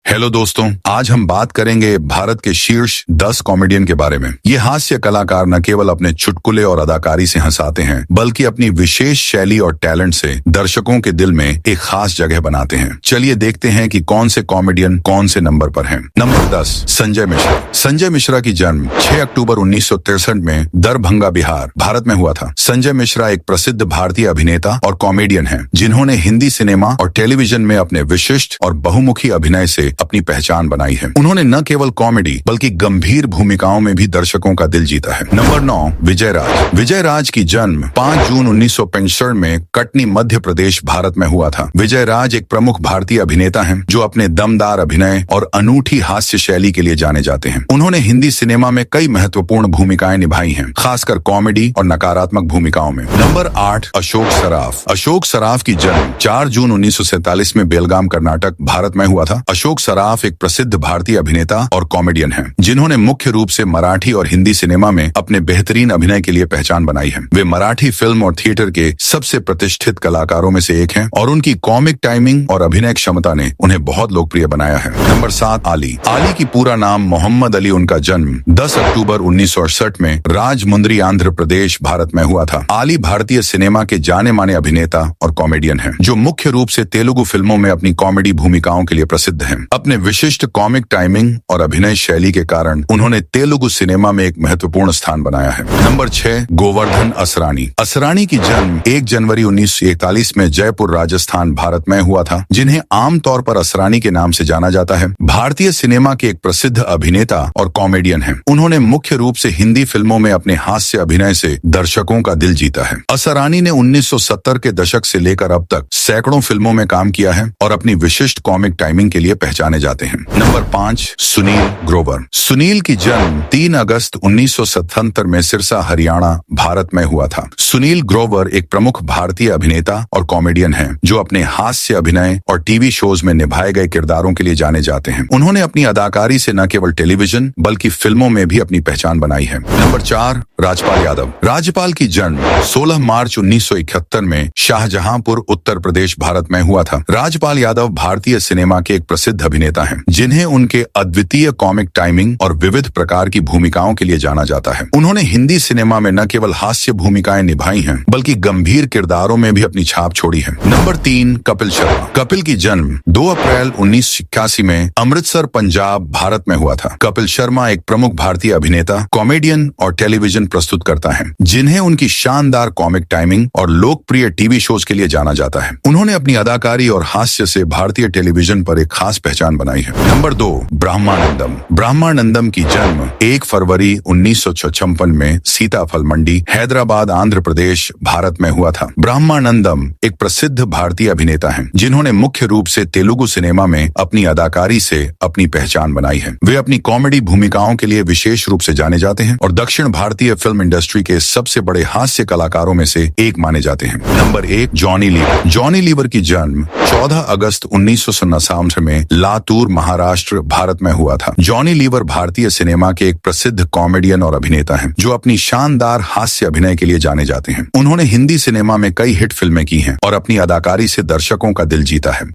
Hello दोस्तों, आज हम बात करेंगे भारत के शीर्ष 10 कॉमेडियन के बारे में। ये हास्य कलाकार न केवल अपने चुटकुले और अदाकारी से हंसाते हैं, बल्कि अपनी विशेष शैली और टैलेंट से दर्शकों के दिल में एक खास जगह बनाते हैं। चलिए देखते हैं कि कौन से कॉमेडियन कौन से नंबर पर हैं। नंबर 10, संजय मिश्रा। संजय मिश्रा की जन्म 6 अक्टूबर 1963 में दरभंगा, बिहार, भारत में हुआ था। संजय मिश्रा एक प्रसिद्ध भारतीय अभिनेता और कॉमेडियन हैं, जिन्होंने हिंदी सिनेमा और टेलीविजन में अपने विशिष्ट और बहुमुखी अभिनय से अपनी पहचान बनाई है। उन्होंने न केवल कॉमेडी बल्कि गंभीर भूमिकाओं में भी दर्शकों का दिल जीता है। नंबर 9, विजय राज। विजय राज की जन्म 5 जून 1965 में कटनी, मध्य प्रदेश, भारत में हुआ था। विजय राज एक प्रमुख भारतीय अभिनेता हैं, जो अपने दमदार अभिनय और अनूठी हास्य शैली के लिए जाने जाते हैं। उन्होंने हिंदी सिनेमा में कई महत्वपूर्ण भूमिकाएं निभाई हैं, खासकर कॉमेडी और नकारात्मक भूमिकाओं में। नंबर 8, अशोक सराफ। अशोक सराफ की जन्म 4 जून 1947 में बेलगाम, कर्नाटक, भारत में हुआ था। अशोक सराफ एक प्रसिद्ध भारतीय अभिनेता और कॉमेडियन हैं, जिन्होंने मुख्य रूप से मराठी और हिंदी सिनेमा में अपने बेहतरीन अभिनय के लिए पहचान बनाई है। वे मराठी फिल्म और थिएटर के सबसे प्रतिष्ठित कलाकारों में से एक हैं और उनकी कॉमिक टाइमिंग और अभिनय क्षमता ने उन्हें बहुत लोकप्रिय बनाया है। नंबर 7, आली। आली की पूरा नाम मोहम्मद अली। उनका जन्म 10 अक्टूबर 1968 में राजमुंद्री, आंध्र प्रदेश, भारत में हुआ था। आली भारतीय सिनेमा के जाने माने अभिनेता और कॉमेडियन हैं, जो मुख्य रूप से तेलुगु फिल्मों में अपनी कॉमेडी भूमिकाओं के लिए प्रसिद्ध हैं। अपने विशिष्ट कॉमिक टाइमिंग और अभिनय शैली के कारण उन्होंने तेलुगु सिनेमा में एक महत्वपूर्ण स्थान बनाया है। नंबर 6, गोवर्धन असरानी। असरानी की जन्म 1 जनवरी 1941 में जयपुर, राजस्थान, भारत में हुआ था, जिन्हें आमतौर पर असरानी के नाम से जाना जाता है। भारतीय सिनेमा के एक प्रसिद्ध अभिनेता और कॉमेडियन हैं। उन्होंने मुख्य रूप से हिंदी फिल्मों में अपने हास्य अभिनय से दर्शकों का दिल जीता है। असरानी ने 1970 के दशक से लेकर अब तक सैकड़ों फिल्मों में काम किया है और अपनी विशिष्ट कॉमिक टाइमिंग के लिए पहचाने जाते हैं। नंबर 5, सुनील ग्रोवर। सुनील की जन्म 3 अगस्त 1977 में सिरसा, हरियाणा, भारत में हुआ था। सुनील ग्रोवर एक प्रमुख भारतीय अभिनेता और कॉमेडियन हैं, जो अपने हास्य अभिनय और टीवी शोज में निभाए गए किरदारों के लिए जाने जाते हैं। उन्होंने अपनी अदाकारी से न केवल टेलीविजन बल्कि फिल्मों में भी अपनी पहचान बनाई है। नंबर 4, राजपाल यादव। राजपाल की जन्म 16 मार्च 1971 में शाहजहांपुर, उत्तर प्रदेश, भारत में हुआ था। राजपाल यादव भारतीय सिनेमा के एक प्रसिद्ध अभिनेता हैं, जिन्हें उनके अद्वितीय कॉमिक टाइमिंग और विविध प्रकार की भूमिकाओं के लिए जाना जाता है। उन्होंने हिंदी सिनेमा में न केवल हास्य भूमिकाएं निभाई हैं, बल्कि गंभीर किरदारों में भी अपनी छाप छोड़ी है। नंबर 3, कपिल शर्मा। कपिल की जन्म 2 अप्रैल 1981 में अमृतसर, पंजाब, भारत में हुआ था। कपिल शर्मा एक प्रमुख भारतीय अभिनेता, कॉमेडियन और टेलीविजन प्रस्तुतकर्ता हैं, जिन्हें उनकी शानदार कॉमिक टाइमिंग और लोकप्रिय टीवी शोज के लिए जाना जाता है। उन्होंने अपनी अदाकारी और हास्य से भारतीय टेलीविजन पर एक खास पहचान बनाई है। नंबर 2, ब्रह्मानंदम। ब्रह्मानंदम की जन्म 1 फरवरी 1956 में सीताफल मंडी, हैदराबाद, आंध्र प्रदेश, भारत में हुआ था। ब्रह्मानंदम एक प्रसिद्ध भारतीय अभिनेता हैं, जिन्होंने मुख्य रूप से तेलुगु सिनेमा में अपनी अदाकारी से अपनी पहचान बनाई है। वे अपनी कॉमेडी भूमिकाओं के लिए विशेष रूप से जाने जाते हैं और दक्षिण भारतीय फिल्म इंडस्ट्री के सबसे बड़े हास्य कलाकारों में से एक माने जाते हैं। नंबर 1, जॉनी लीवर। जॉनी लीवर की जन्म 14 अगस्त 1959 में लातूर, महाराष्ट्र, भारत में हुआ था। जॉनी लीवर भारतीय सिनेमा के एक प्रसिद्ध कॉमेडियन और अभिनेता हैं, जो अपनी शानदार हास्य अभिनय के लिए जाने जाते हैं। उन्होंने हिंदी सिनेमा में कई हिट फिल्में की हैं और अपनी अदाकारी से दर्शकों का दिल जीता है।